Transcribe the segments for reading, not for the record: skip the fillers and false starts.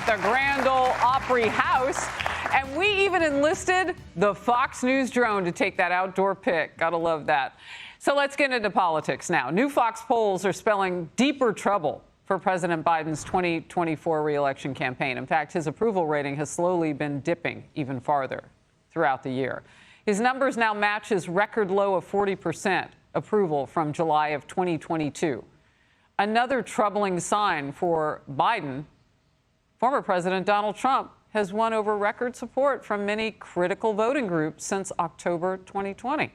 at the Grand Ole Opry House. And we even enlisted the Fox News drone to take that outdoor pic. Gotta love that. So let's get into politics now. New Fox polls are spelling deeper trouble for President Biden's 2024 re-election campaign. In fact, his approval rating has slowly been dipping even farther throughout the year. His numbers now match his record low of 40% approval from July of 2022. Another troubling sign for Biden, former President Donald Trump has won over record support from many critical voting groups since October 2020.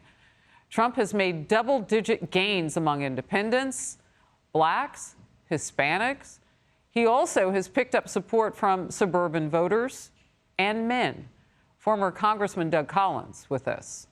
Trump has made double-digit gains among independents, blacks, Hispanics. He also has picked up support from suburban voters and men. Former Congressman Doug Collins with us.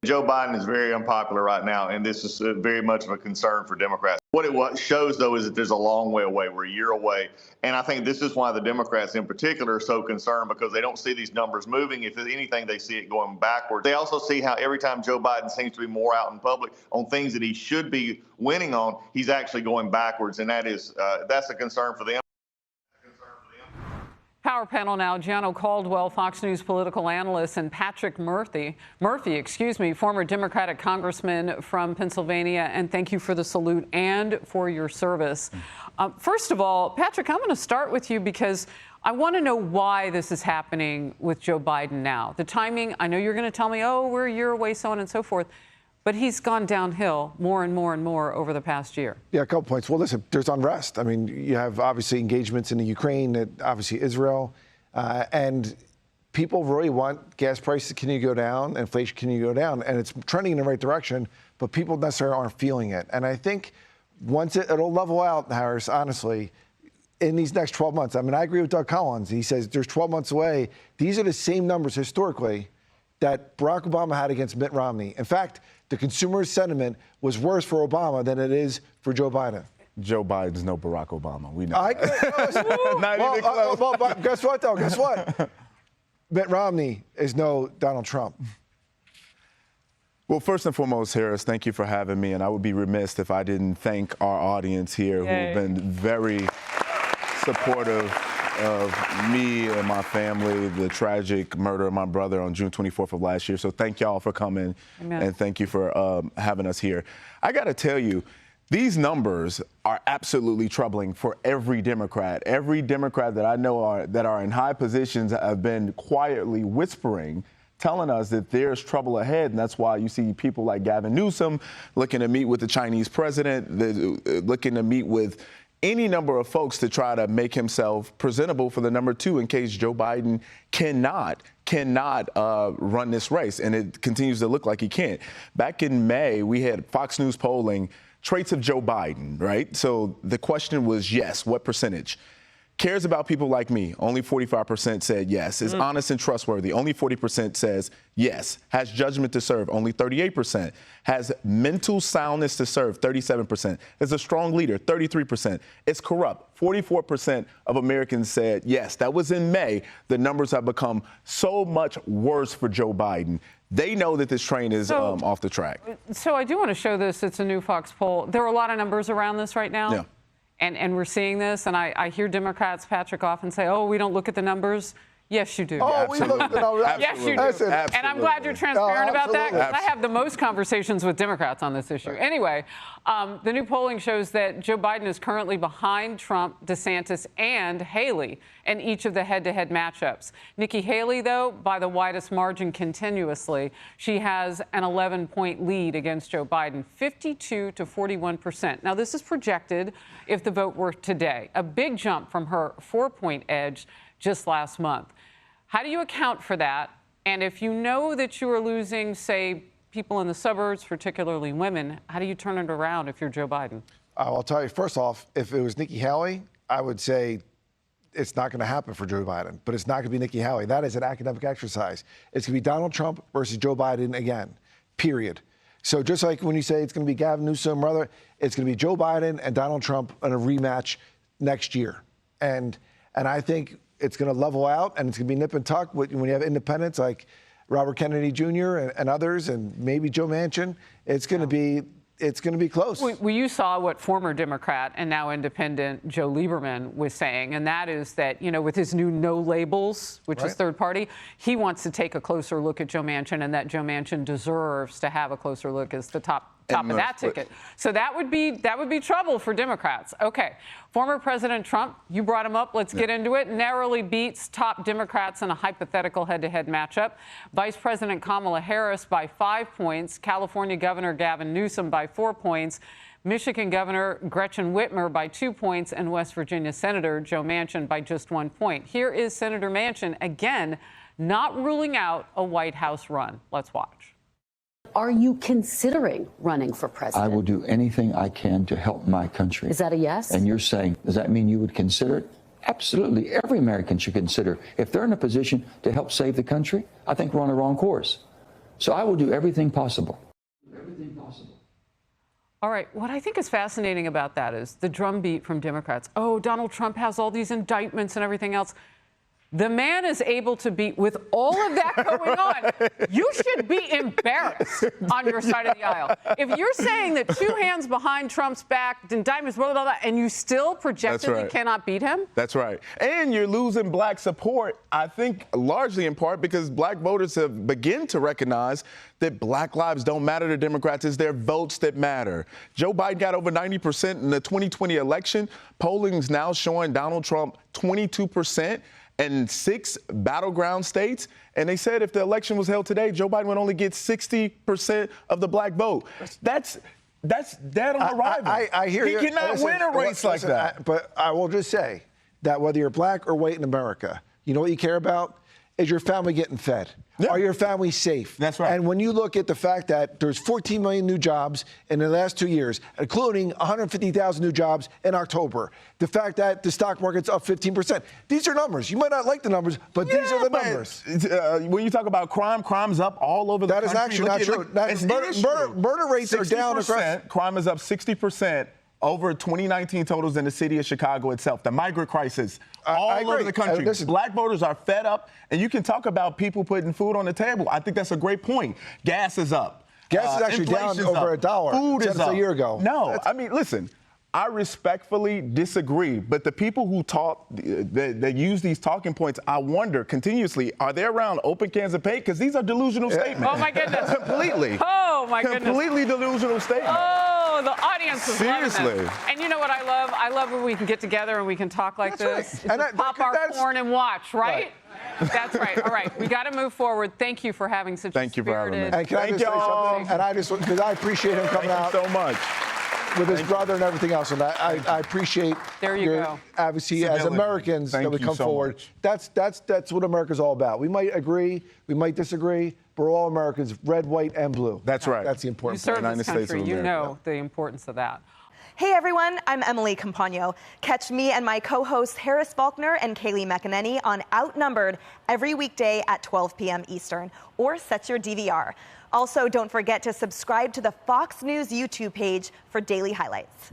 Joe Biden is very unpopular right now, and this is very much of a concern for Democrats. What it shows, though, is that there's a long way away. We're a year away. And I think this is why the Democrats in particular are so concerned, because they don't see these numbers moving. If anything, they see it going backwards. They also see how every time Joe Biden seems to be more out in public on things that he should be winning on, he's actually going backwards. And that's a concern for them. Power panel now, Gianno Caldwell, Fox News political analyst, and Patrick Murphy, former Democratic congressman from Pennsylvania. And thank you for the salute and for your service. First of all, Patrick, I'm going to start with you because I want to know why this is happening with Joe Biden now. The timing, I know you're going to tell me, oh, we're a year away, so on and so forth. But he's gone downhill more and more and more over the past year. Yeah, a couple points. Well, listen, there's unrest. I mean, you have obviously engagements in the Ukraine, obviously Israel, and people really want gas prices to continue to go down, inflation continue to go down, and it's trending in the right direction, but people necessarily aren't feeling it. And I think once it'll level out, Harris, honestly, in these next 12 months. I mean, I agree with Doug Collins. He says there's 12 months away. These are the same numbers historically that Barack Obama had against Mitt Romney. In fact, the consumer sentiment was worse for Obama than it is for Joe Biden. Joe Biden's no Barack Obama. We know. Not even close. Well, guess what, though? Guess what? Mitt Romney is no Donald Trump. Well, first and foremost, Harris, thank you for having me. And I would be remiss if I didn't thank our audience here who have been very supportive of me and my family, the tragic murder of my brother on June 24th of last year. So thank y'all for coming. Amen. And thank you for having us here. I got to tell you, these numbers are absolutely troubling for every Democrat. Every Democrat that I know that are in high positions have been quietly whispering, telling us that there's trouble ahead. And that's why you see people like Gavin Newsom looking to meet with the Chinese president, looking to meet with any number of folks to try to make himself presentable for the number two in case Joe Biden cannot run this race. And it continues to look like he can't. Back in May, we had Fox News polling traits of Joe Biden, right? So the question was, yes, what percentage? Cares about people like me, only 45% said yes. Is honest and trustworthy, only 40% says yes. Has judgment to serve, only 38%. Has mental soundness to serve, 37%. Is a strong leader, 33%. Is corrupt, 44% of Americans said yes. That was in May. The numbers have become so much worse for Joe Biden. They know that this train is off the track. So I do want to show this. It's a new Fox poll. There are a lot of numbers around this right now. Yeah. And we're seeing this, and I hear Democrats, Patrick, often say, oh, we don't look at the numbers. Yes, you do. Oh, we look at the numbers. Yes, you do. And I'm glad you're transparent about that, because I have the most conversations with Democrats on this issue. Right. Anyway, the new polling shows that Joe Biden is currently behind Trump, DeSantis, and Haley in each of the head-to-head matchups. Nikki Haley, though, by the widest margin continuously. She has an 11-point lead against Joe Biden, 52 to 41%. Now, this is projected if the vote were today, a big jump from her 4-point edge just last month. How do you account for that? And if you know that you are losing, say, people in the suburbs, particularly women, how do you turn it around if you're Joe Biden? I'll tell you, first off, if it was Nikki Haley, I would say it's not going to happen for Joe Biden, but it's not going to be Nikki Haley. That is an academic exercise. It's going to be Donald Trump versus Joe Biden again, period. So just like when you say it's going to be Gavin Newsom, rather, it's going to be Joe Biden and Donald Trump in a rematch next year. And I think it's going to level out, and it's going to be nip and tuck when you have independents like Robert Kennedy Jr. and others, and maybe Joe Manchin. It's going to be it's going to be close. Well, you saw what former Democrat and now independent Joe Lieberman was saying, and that is that, with his new no labels, which is third party, he wants to take a closer look at Joe Manchin, and that Joe Manchin deserves to have a closer look as the top of that ticket. So that would be trouble for Democrats. Okay. Former President Trump, you brought him up. Let's get into it. Narrowly beats top Democrats in a hypothetical head-to-head matchup. Vice President Kamala Harris by 5 points. California Governor Gavin Newsom by 4 points. Michigan Governor Gretchen Whitmer by 2 points. And West Virginia Senator Joe Manchin by just 1 point. Here is Senator Manchin, again, not ruling out a White House run. Let's watch. Are you considering running for president? I will do anything I can to help my country. Is that a yes? And you're saying, does that mean you would consider it? Absolutely. Every American should consider. If they're in a position to help save the country, I think we're on the wrong course. So I will do everything possible. Everything possible. All right. What I think is fascinating about that is the drumbeat from Democrats. Oh, Donald Trump has all these indictments and everything else. The man is able to beat, with all of that going on, you should be embarrassed on your side of the aisle. If you're saying that 2 hands behind Trump's back, indictments, blah, blah, blah, and you still projectively cannot beat him? That's right. And you're losing black support, I think, largely in part because black voters have begun to recognize that black lives don't matter to Democrats. It's their votes that matter. Joe Biden got over 90% in the 2020 election. Polling's now showing Donald Trump 22%. In 6 battleground states. And they said if the election was held today, Joe Biden would only get 60% of the black vote. That's dead on arrival. I hear you. He cannot win a race like that. But I will just say that whether you're black or white in America, you know what you care about? Is your family getting fed? Yeah. Are your family safe? That's right. And when you look at the fact that there's 14 million new jobs in the last 2 years, including 150,000 new jobs in October, the fact that the stock market's up 15%, these are numbers. You might not like the numbers, but these are the numbers. When you talk about crime's up all over the country. That is actually not true. Murder rates are down across. Crime is up 60%. Over 2019 totals in the city of Chicago itself. The migrant crisis all over the country. Black voters are fed up, and you can talk about people putting food on the table. I think that's a great point. Gas is up. Gas is actually down over $1. Food is up. A year ago. No, I mean, listen. I respectfully disagree, but the people who talk, that use these talking points, I wonder continuously, are they around open cans of paint? Because these are delusional statements. Oh, my goodness. Completely. Oh, my goodness. Completely delusional statements. Oh, the audience is seriously loving this. And you know what I love? I love when we can get together and we can talk like this. Right. And pop our corn and watch, right? That's right. All right. We got to move forward. Thank you for having such a spirited... Thank you for having me. And can I just say something? And I just, because I appreciate him coming out. Thank you so much. With his brother and everything else, and I appreciate your advocacy as Americans that we come forward. That's what America's all about. We might agree, we might disagree, but we're all Americans, red, white, and blue. That's right. That's the important part. You serve this country, you know the importance of that. Hey everyone, I'm Emily Campagno. Catch me and my co-hosts Harris Faulkner and Kaylee McEnany on Outnumbered every weekday at 12 p.m. Eastern, or set your DVR. Also, don't forget to subscribe to the Fox News YouTube page for daily highlights.